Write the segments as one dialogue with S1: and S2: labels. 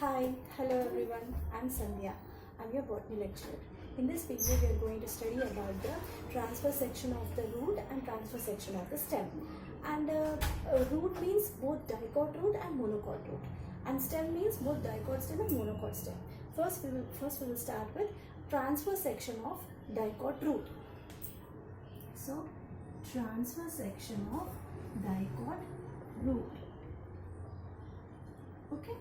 S1: Hi, hello everyone. I'm Sandhya. I'm your botany lecturer. In this video, we are going to study about the transfer section of the root and transfer section of the stem. And root means both dicot root and monocot root, and stem means both dicot stem and monocot stem. First, we will start with transfer section of dicot root. So, transfer section of dicot root. Okay.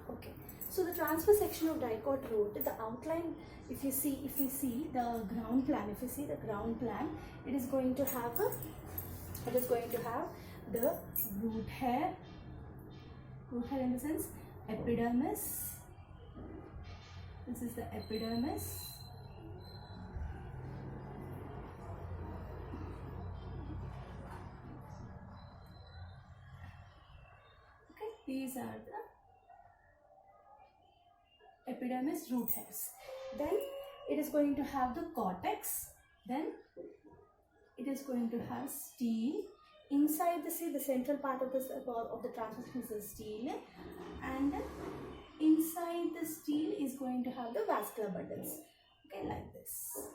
S1: Okay, so the transfer section of dicot root, the outline, if you see the ground plan, it is going to have the root hair in the sense epidermis. This is the epidermis. Okay, these are the epidermis root hairs. Then it is going to have the cortex. Then it is going to have stele. Inside the central part of the transmission is the stele, and inside the stele is going to have the vascular bundles. Okay, like this.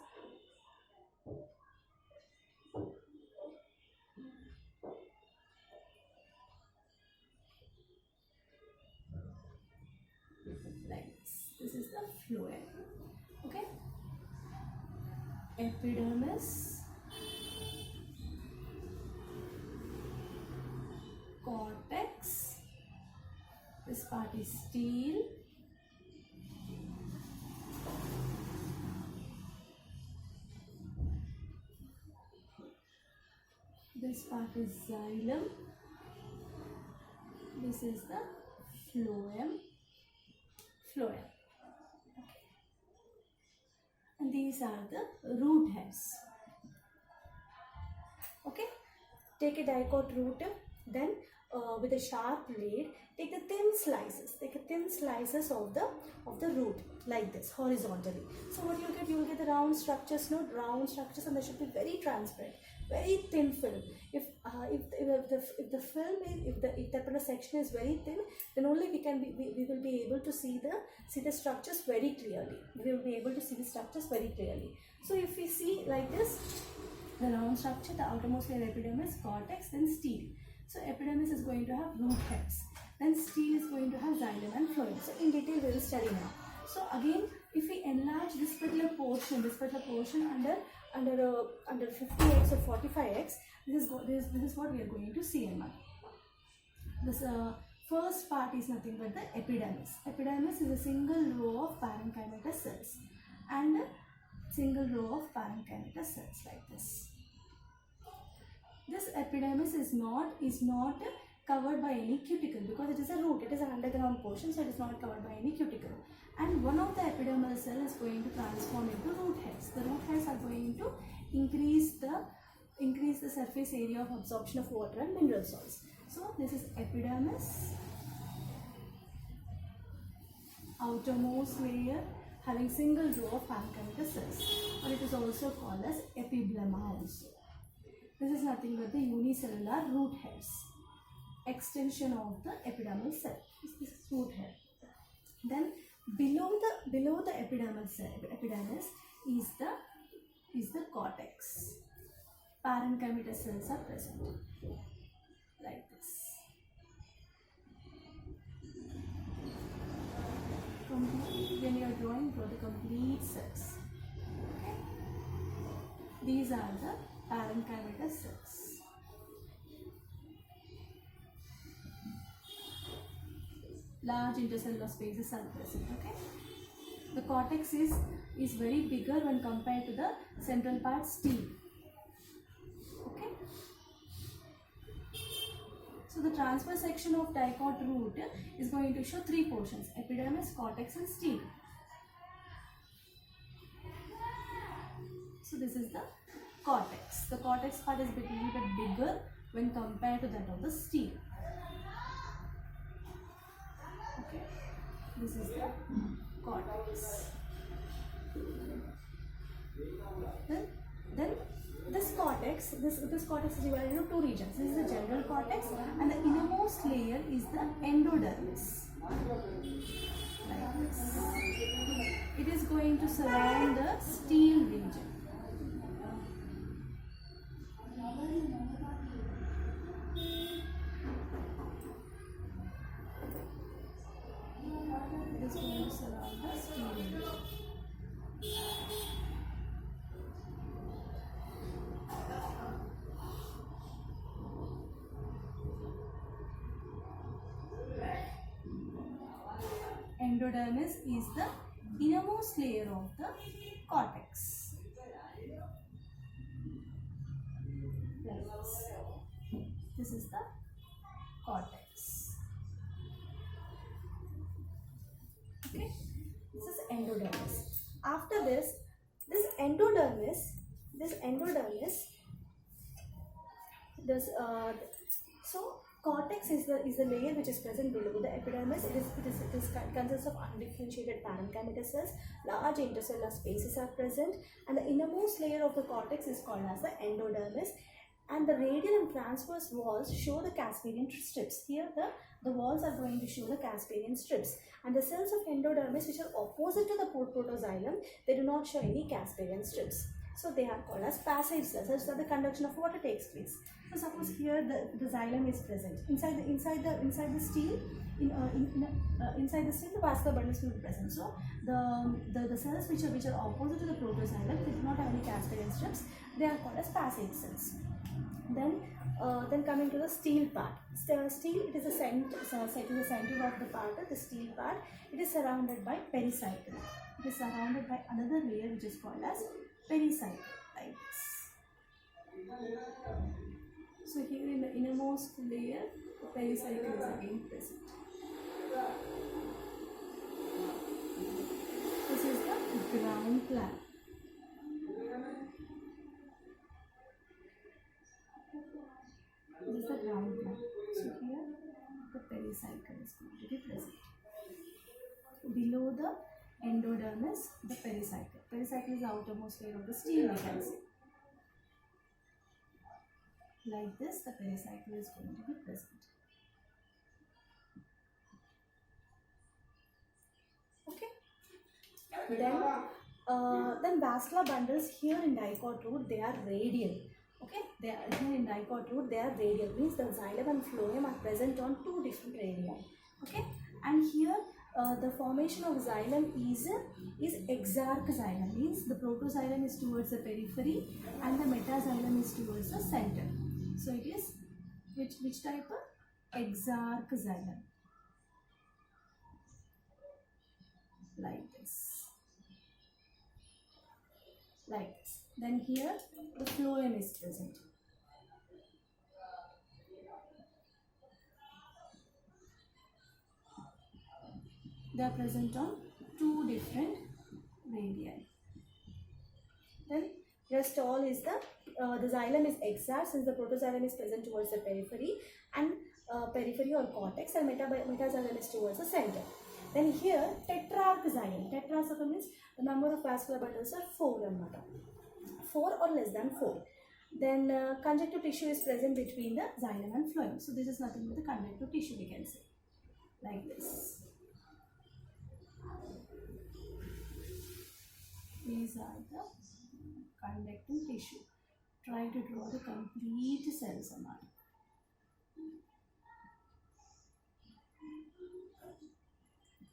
S1: This is the phloem. Okay, epidermis, cortex, this part is stele, this part is xylem, this is the phloem. And these are the root hairs. Okay, take a dicot root, then with a sharp blade take the thin slices of the root like this horizontally. So what you will get the round structures, and they should be very transparent, very thin film. If the particular section is very thin, then only we will be able to see the structures very clearly. So if we see like this, the round structure, the outermost layer epidermis, cortex, then stele. So epidermis is going to have root hairs, then stele is going to have xylem and phloem. So in detail we will study now. So again, if we enlarge this particular portion under 50x or 45x, this is what we are going to see now. This first part is nothing but the epidermis. Epidermis is a single row of parenchymatous cells and a single row of parenchymatous cells like this. This epidermis is not covered by any cuticle because it is a root. It is an underground portion, so it is not covered by any cuticle. And one of the epidermal cell is going to transform into root hairs. The root hairs are going to increase the surface area of absorption of water and mineral salts. So this is epidermis, outermost layer having single row of parenchymatous cells, or it is also called as epiblema also. This is nothing but the unicellular root hairs, extension of the epidermal cell. This is root hair. Then below the epidermis is the cortex. Parenchymatous cells are present like this. When you are drawing, draw the complete cells. Okay. These are the parenchymatous cells. Large intercellular spaces are present. Okay. The cortex is very bigger when compared to the central part stele. Okay. So the transfer section of dicot root is going to show three portions: epidermis, cortex, and stele. So this is the cortex. The cortex part is a little bit bigger when compared to that of the stele. Okay, this is the cortex. Then this cortex is divided into two regions. This is the general cortex, and the innermost layer is the endodermis. like this. It is going to surround the steel region. It is going to surround the steel region. Endodermis is the innermost layer of the cortex. Like this. This is the cortex. Okay, this is endodermis. After this endodermis, so cortex is the layer which is present below the epidermis. It consists of undifferentiated parenchymatous cells. Large intercellular spaces are present, and the innermost layer of the cortex is called as the endodermis. And the radial and transverse walls show the Casparian strips. Here the walls are going to show the Casparian strips, and the cells of endodermis which are opposite to the protoxylem, they do not show any Casparian strips. So they are called as passive cells, such that the conduction of water takes place. So suppose here the xylem is present inside the steel. Inside the steel, the vascular bundles will be present. So the cells which are opposite to the protoxylem, they do not have any Casparian strips. They are called as passive cells. Then coming to the steel part. Steel, it is the center of the part, the steel part. It is surrounded by pericycle. It is surrounded by another layer which is called as pericycle, like this. So here in the innermost layer, the pericycle is again present. This is the ground plan. This is the ground plan. So here the pericycle is going to be present. Below the endodermis, the pericycle. Pericycle is the outermost layer of the steel, you can see. Like this, the pericycle is going to be present. Okay. Then vascular bundles here in dicot root, they are radial. Okay, they are here in dicot root, they are radial. Means the xylem and phloem are present on two different radii. Okay, and here the formation of xylem is exarch xylem. Means the protoxylem is towards the periphery and the metaxylem is towards the center. So it is which type of exarch xylem, like this, like this. Then here the phloem is present. They are present on two different radii. Then rest all is the xylem is exarch, since the protoxylem is present towards the periphery and periphery or cortex, and metaxylem is towards the center. Then here tetrarch xylem. Tetrarch means the number of vascular bundles are 4 4 or less than 4. Then conjunctive tissue is present between the xylem and phloem. So this is nothing but the conjunctive tissue, we can say, like this. These are the conducting tissue. Try to draw the complete cells on that.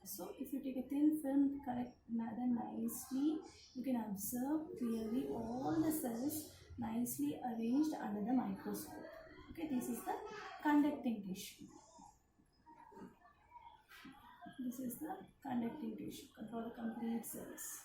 S1: So if you take a thin film, correct them nicely, you can observe clearly all the cells nicely arranged under the microscope. Okay, this is the conducting tissue. This is the conducting tissue for the complete cells.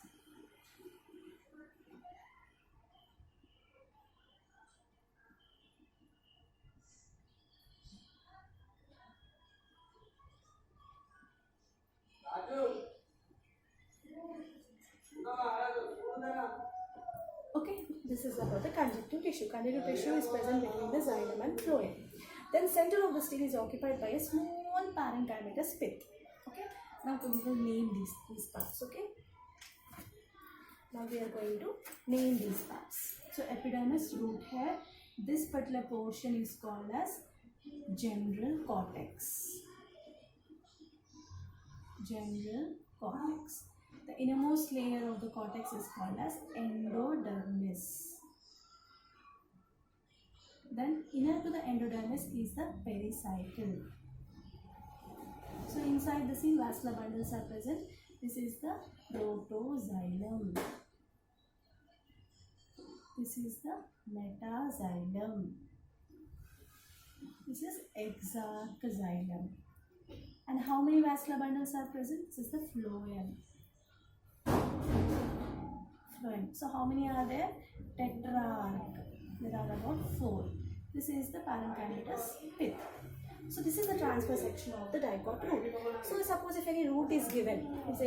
S1: Okay, this is about the conjunctive tissue. Conjunctive tissue is present between the xylem and phloem. Then center of the steel is occupied by a small parenchymatous pith. Okay, now we will name these parts. Okay, now we are going to name these parts. So epidermis, root hair. This particular portion is called as general cortex. general cortex. The innermost layer of the cortex is called as endodermis. Then inner to the endodermis is the pericycle. So inside the scene vascular bundles are present. This is the protoxylem. This is the metaxylem. This is exarch-xylem. And how many vascular bundles are present? This is the phloem. So how many are there? Tetrarch. There are about 4. This is the parenchymatous pith. So this is the transverse section of the dicot root. So suppose if any root is given, if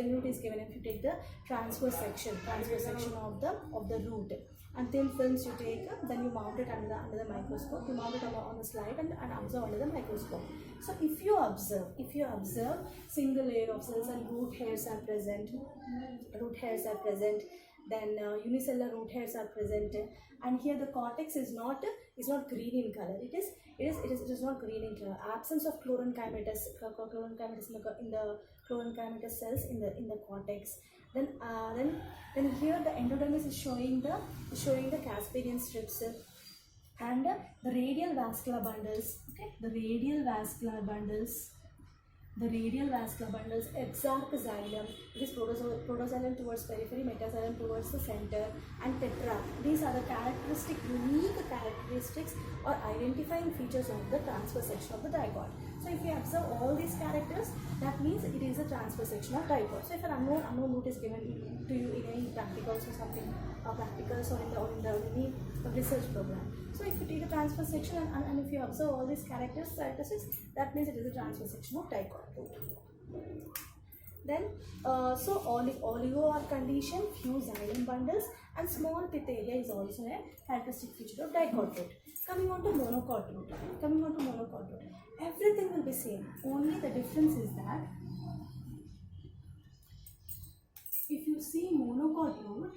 S1: you take the transverse section of the root, and thin films you take, then you mount it under the microscope. You mount it on the slide and observe under the microscope. So if you observe, single layer of cells and root hairs are present. Then unicellular root hairs are present, and here the cortex is not green in color. It is not green in color. Absence of chlorenchymatous in the chlorenchymatous cells in the cortex. Then here the endodermis is showing the Casparian strips and the radial vascular bundles. Okay, the radial vascular bundles, exarch-xylem. It is protoxylem towards periphery, metaxylem towards the center, and tetrarch. These are the unique characteristics or identifying features of the transverse section of the dicot. So if you observe all these characters, that means it is a transverse section of dicot. So if an unknown root is given to you in any practicals or something, practicals or in any research program. So if you take a transverse section and if you observe all these characteristics, that means it is a transverse section of dicot root. Then, so oligo condition, few xylem bundles, and small pith area is also a characteristic feature of dicot root. Coming on to monocot root. Everything will be same. Only the difference is that if you see monocot root,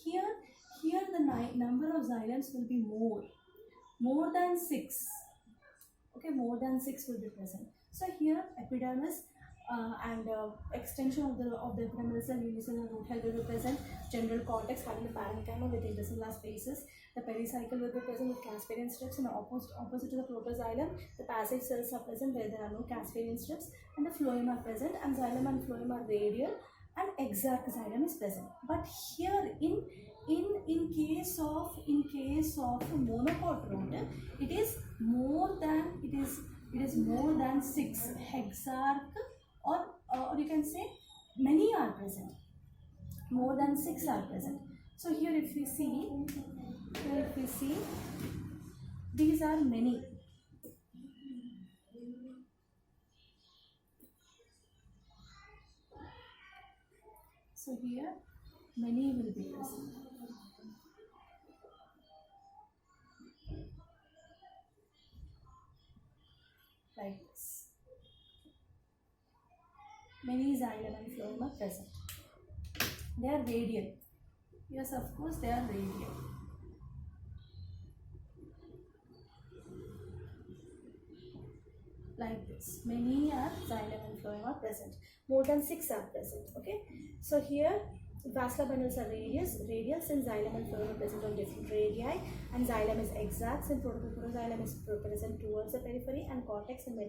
S1: here the number of xylems will be more than 6. Okay, more than 6 will be present. So here epidermis and extension of the epidermal cell, unicellular root hair will be present. General cortex having the parenchyma with intercellular spaces. The pericycle will be present with Casparian strips, and opposite to the protoxylem, the passage cells are present where there are no Casparian strips, and the phloem are present, and xylem and phloem are radial, and exarch-xylem is present. But here in case of monocot root, it is more than 6 exarch, or you can say many are present. More than 6 are present. So here if we see, these are many. So here many will be present. Like this. Many xylem and phloem are present. They are radial. Yes, of course, they are radial. Like this. Many are xylem and phloem are present. More than 6 are present. Okay. So here vascular bundles are radial since xylem and phloem are present on different radii, and xylem is exarch since protoxylem is present towards the periphery, and cortex and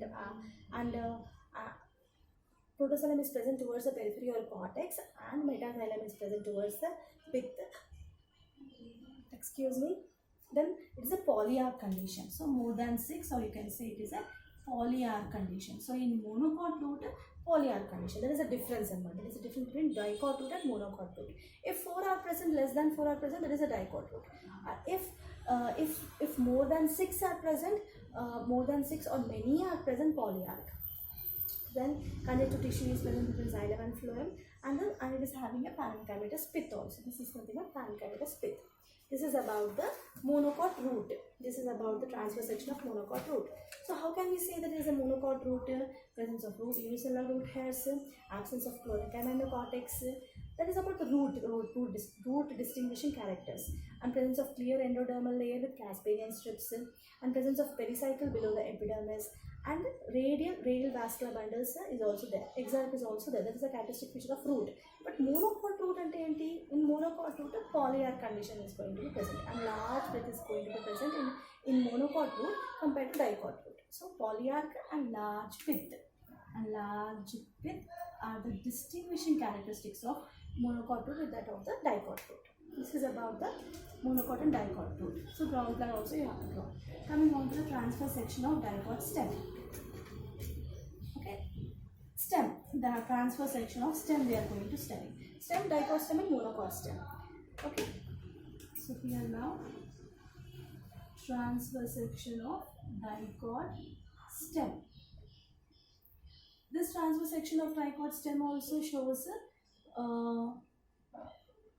S1: protoxylem is present towards the periphery or cortex, and metaxylem is present towards the pith. Excuse me. Then it is a polyarch condition. So more than 6, or you can say it is a polyarch condition. So in monocot root, polyarch condition. There is a difference in that. There is a difference between dicot root and monocot root. If 4 are present, less than 4 are present, there is a dicot root. If more than 6 are present, more than 6 or many are present, polyarch. Then connective tissue is present between xylem and phloem, and it is having a parenchymatous pith also. This is nothing but parenchymatous pith. This is about the monocot root. This is about the transverse section of monocot root. So how can we say that it is a monocot root? Presence of unicellular root hairs, absence of chlorenchyma in the cortex. That is about the root distinguishing characters, and presence of clear endodermal layer with Casparian strips, and presence of pericycle below the epidermis, and radial vascular bundles is also there. Exarch is also there. That is a characteristic feature of root. But monocot root ante enti? In monocot root, a polyarch condition is going to be present, and large width is going to be present in monocot root compared to dicot root. So polyarch and large width are the distinguishing characteristics of monocot root with that of the dicot root. This is about the monocot and dicot root. So ground plan also you have to draw. Coming on to the transfer section of dicot stem. Okay, stem, the transfer section of stem we are going to study. Stem, dicot stem and monocot stem. Okay, so here now transfer section of dicot stem. This transfer section of dicot stem also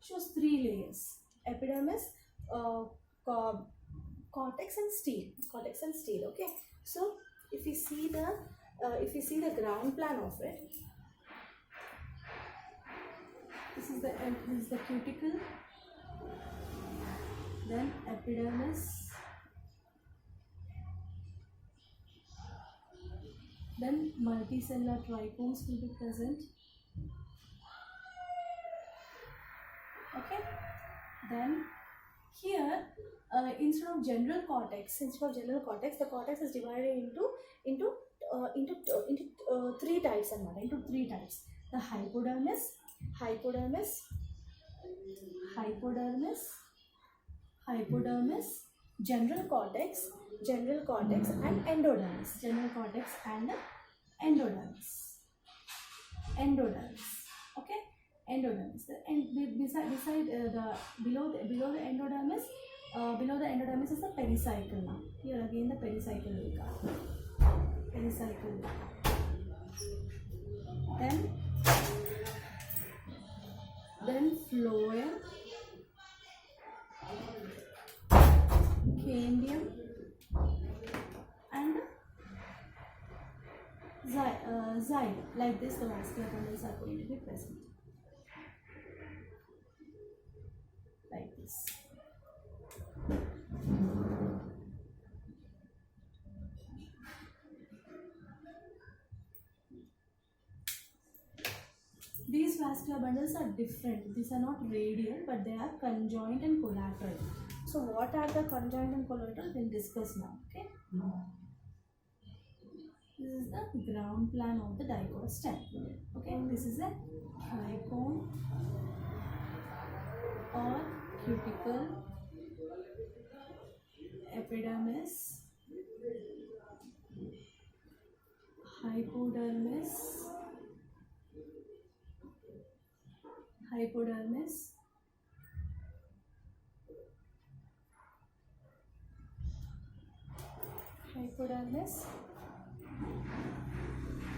S1: shows three layers: epidermis, cortex and stele. Okay, so if we see the ground plan of it, this is the cuticle, then epidermis, then multicellular trichomes will be present. Okay, then here instead of general cortex, the cortex is divided into three types, the hypodermis, general cortex and endodermis. Okay, endodermis. And beside below the endodermis, is the pericycle. Now here again the pericycle will come. Then phloem, cambium and xylem. Like this the vascular bundles are going to be present. Like this. These vascular bundles are different. These are not radial, but they are conjoint and collateral. So what are the conjoint and collateral? We'll discuss now. Okay. This is the ground plan of the dicot stem. Okay. This is a trichome or cuticle, epidermis, hypodermis,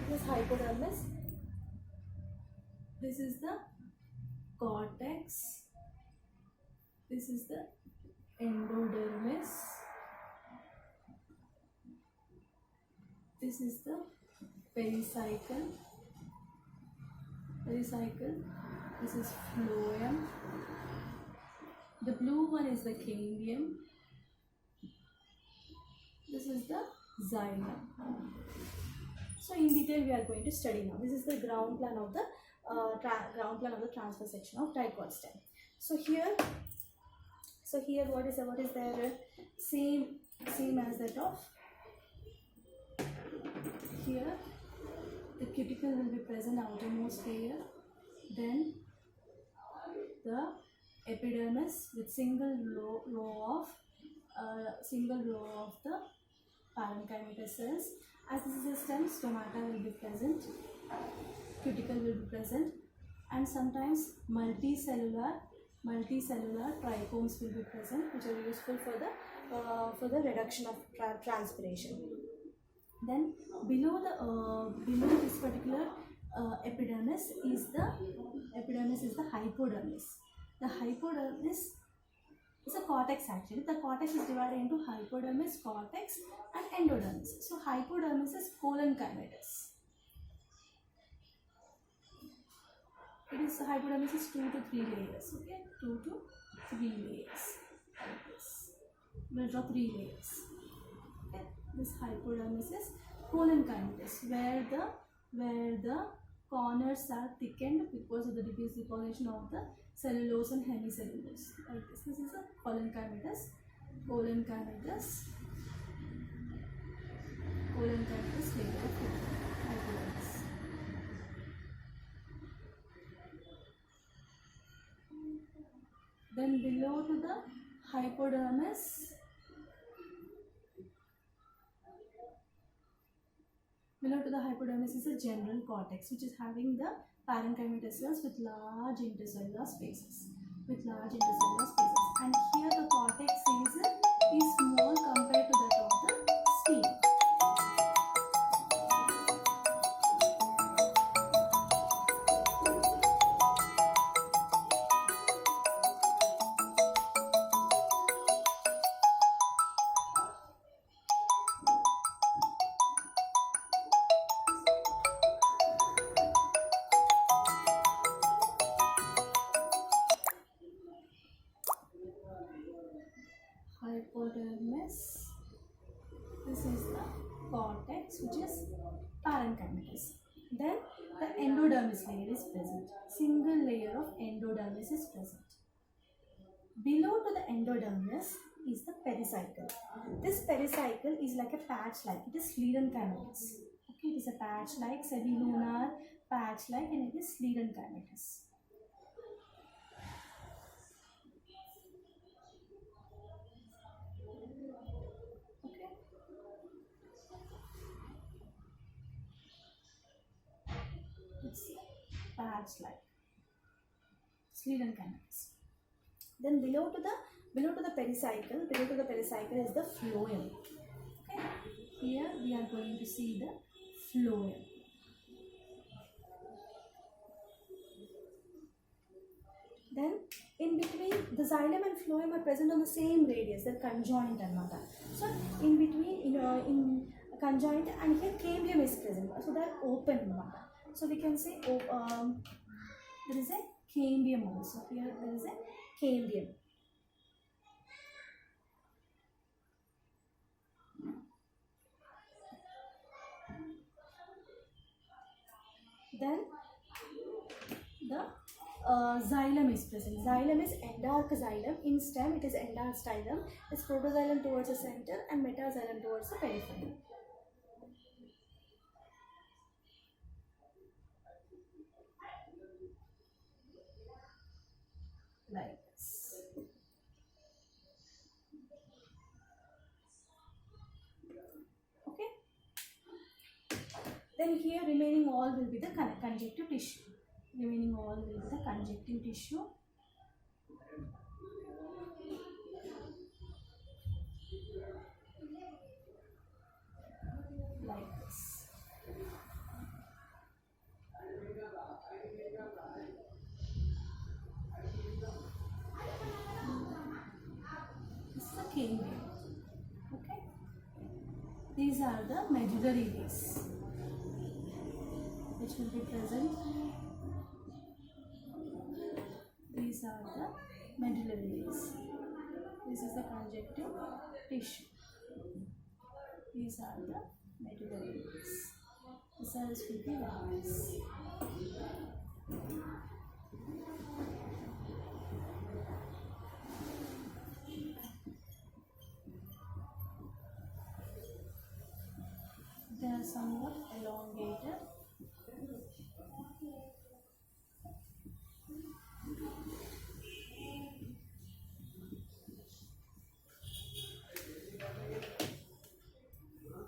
S1: this is hypodermis, this is the cortex, this is the endodermis, this is the pericycle, this is phloem, the blue one is the cambium, this is the xylem. So in detail we are going to study now. This is the ground plan of the transfer section of dicot stem. So here what is there? Same as that of here. The cuticle will be present, outermost layer. Then the epidermis with single row of the parenchymatous cells. As this is a stem, stomata will be present, cuticle will be present, and sometimes multicellular trichomes will be present, which are useful for the reduction of transpiration. Then below this particular epidermis is the hypodermis. The hypodermis is a cortex actually. The cortex is divided into hypodermis, cortex and endodermis. So hypodermis is colon-chymatous. Hypodermis is 2 to 3 layers. Okay, 2 to 3 layers. Like this. We'll draw 3 layers. Okay, this hypodermis is Collenchymatous, where the corners are thickened because of the diffuse deposition of the cellulose and hemicellulose. Like this. This is a collenchymatous. Collenchymatous layer of hypodermis. Then below to the hypodermis, is a general cortex, which is having the parenchymatous cells with large intercellular spaces. And here the cortex is small compared to that of the stem. Hypodermis. This is the cortex, which is parenchymatous. Then the endodermis layer is present. Single layer of endodermis is present. Below to the endodermis is the pericycle. This pericycle is like a patch-like. It is sclerenchymatous. Okay, it is a patch-like, semilunar patch-like, and it is sclerenchymatous. Patch-like, sclerenchymatous. Then below to the pericycle is the phloem. Okay, here we are going to see the phloem. Then in between, the xylem and phloem are present on the same radius. They're conjoined another. So in between, in conjoined, and here cambium is present. So they're open. So we can say there is a cambium also. Here there is a cambium. Then the xylem is present. Xylem is endarch xylem. In stem, it is endarch xylem. It's protoxylem towards the center and metaxylem towards the periphery. Like this. Okay. Then here remaining all will be the conjunctive tissue. Like this. This is the cambium. Okay. These are the medullary rays, which will be present. These are the medullary rays. This is the conjunctive tissue. These are the medullary rays. The cells will be like this. They are somewhat elongated.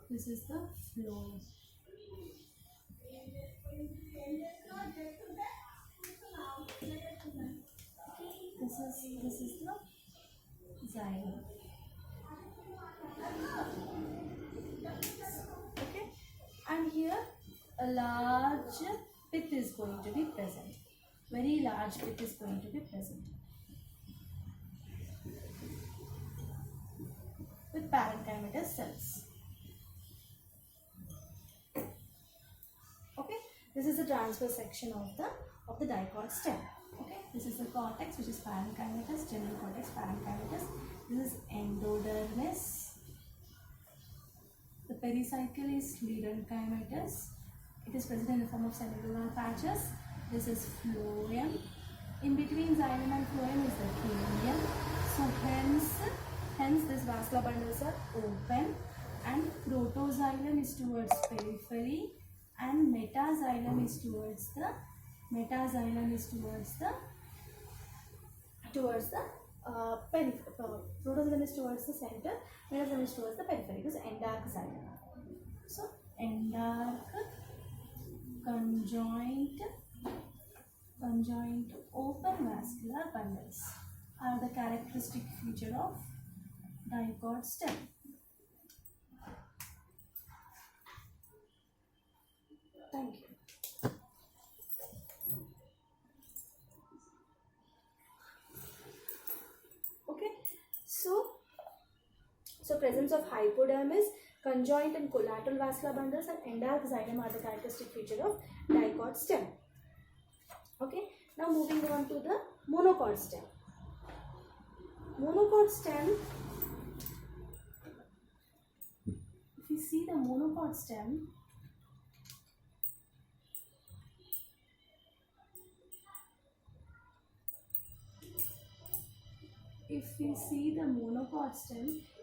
S1: This is the phloem. This is the xylem. Okay, and here a large pith is going to be present. Very large pith is going to be present with parenchymatous cells. Okay, this is the transverse section of the dicot stem. Okay, this is the cortex, which is parenchymatous, general cortex, parenchymatous. This is endodermis. The pericycle is sclerenchymatous. It is present in the form of cellular patches. This is phloem. In between xylem and phloem is the cambium. So hence this vascular bundles are open, and protoxylem is towards periphery, and metaxylem is towards the protoxylem is towards the center, metaxylem is towards the periphery. This is endark xylem. So endark conjoint open vascular bundles are the characteristic feature of dicot stem. Thank you. Okay, so presence of hypodermis, conjoint and collateral vascular bundles, and endark xylem are the characteristic feature of dicot stem. Okay, now moving on to the monocot stem. Monocot stem, if you see the monocot stem,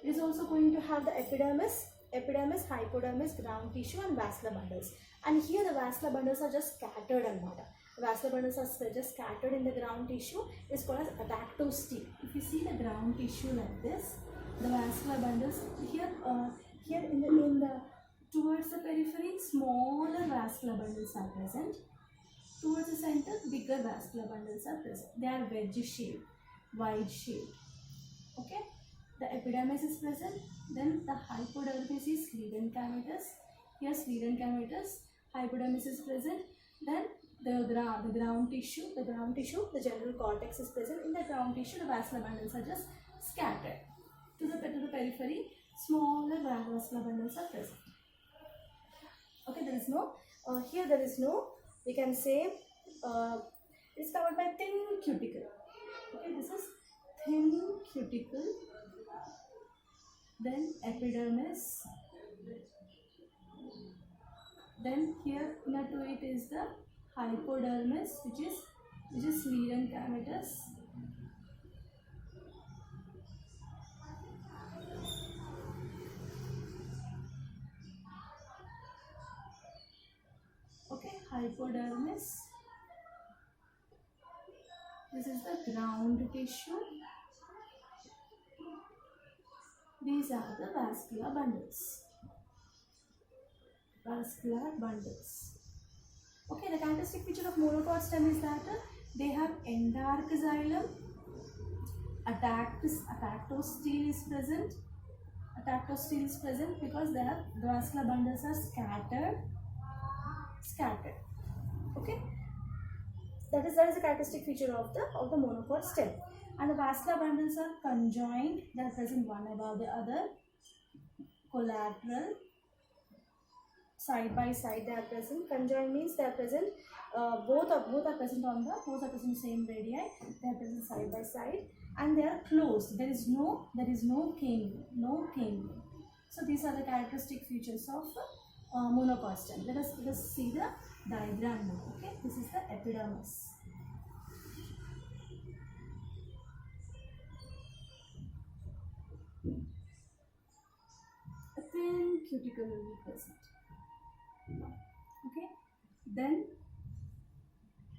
S1: it is also going to have the epidermis, hypodermis, ground tissue, and vascular bundles. And here the vascular bundles are just scattered and matter. The vascular bundles are just scattered in the ground tissue. It is called as adactostele. If you see the ground tissue like this, the vascular bundles here in the towards the periphery, smaller vascular bundles are present. Towards the center, bigger vascular bundles are present. They are wedge shaped, wide shaped. Okay, the epidermis is present. Then the hypodermis is sclerenchymatous. Here sclerenchymatous, hypodermis is present. Then the ground tissue, the general cortex is present. In the ground tissue, the vascular bundles are just scattered. To the periphery, smaller vascular bundles are present. Okay, there is no, we can say, it's covered by thin cuticle. Okay, this is thin cuticle, then epidermis, then here near to it is the hypodermis, which is sclerenchymatous. Okay, hypodermis. This is the ground tissue. These are the vascular bundles. Okay, the characteristic feature of monocot stem is that they have endark xylem, adactostele is present. Adactostele is present because the vascular bundles are scattered. Okay, that is a characteristic feature of the monocot stem. And the vascular bundles are conjoined, they are present one above the other, collateral, side by side they are present. Conjoined means they are present, both are present on the same radii, they are present side by side, and they are closed. There is no cambium. So these are the characteristic features of monocot stem. Let us see the diagram now. Okay, this is the epidermis. A thin cuticle will be present. Okay, then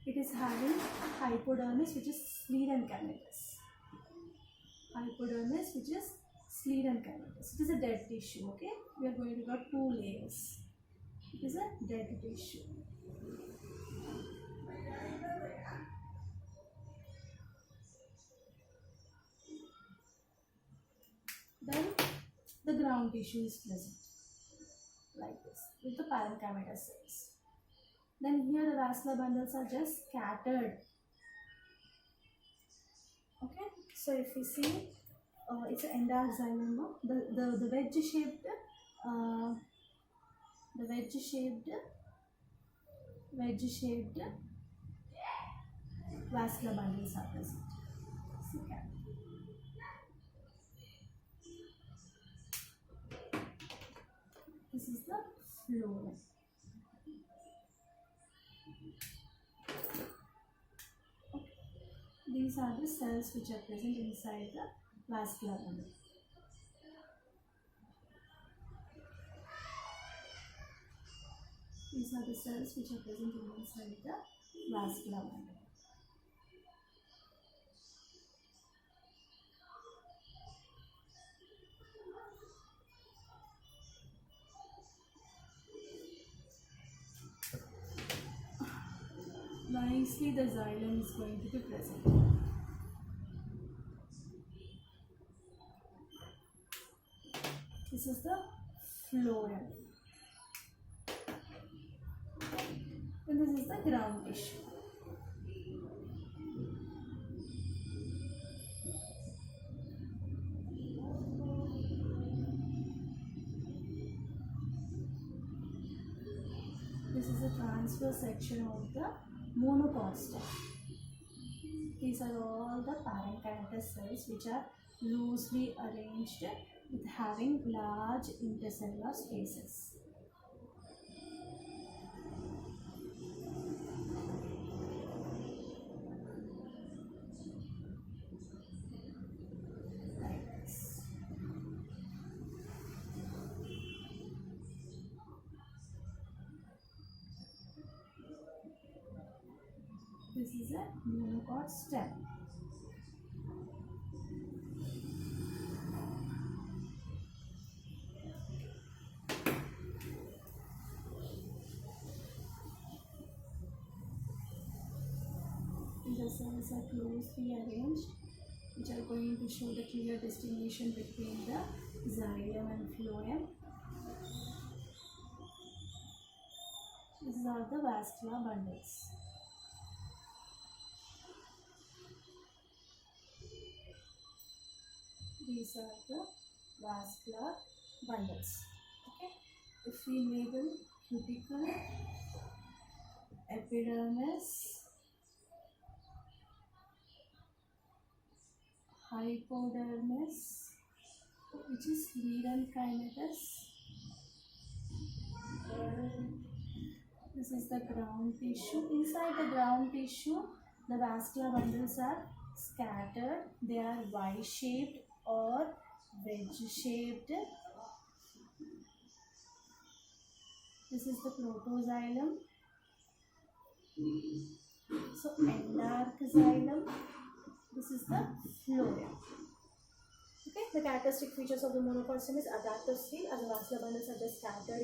S1: it is having hypodermis, which is sclerenchymatous. It is a dead tissue. Okay, we are going to got two layers. It is a dead tissue. Then the ground tissue is present like this with the parenchymatous cells. Then here the vascular bundles are just scattered. Okay, so if you see, it's an endark xylem. The wedge shaped vascular bundles are present. This is the phloem. These are the cells which are present inside the vascular bundle. These are the cells which are present inside the vascular bundle. Nicely, the xylem is going to be present. This is the phloem. And this is the ground tissue. This is a transverse section of the monopod stem. These are all the parenchymatous cells which are loosely arranged with having large intercellular spaces. This is a monopod stem. The cells are closely arranged, which are going to show the clear distinction between the xylem and phloem. These are the vascular bundles. These are the vascular bundles. Okay. If we label cuticle, epidermis, hypodermis, which is mesenchymatous. This is the ground tissue. Inside the ground tissue, the vascular bundles are scattered. They are Y-shaped or wedge-shaped. This is the protoxylem. So endark xylem. This is the phloem. Okay, the characteristic features of the monopod stem is adaptive state, as the vascular bundles are just scattered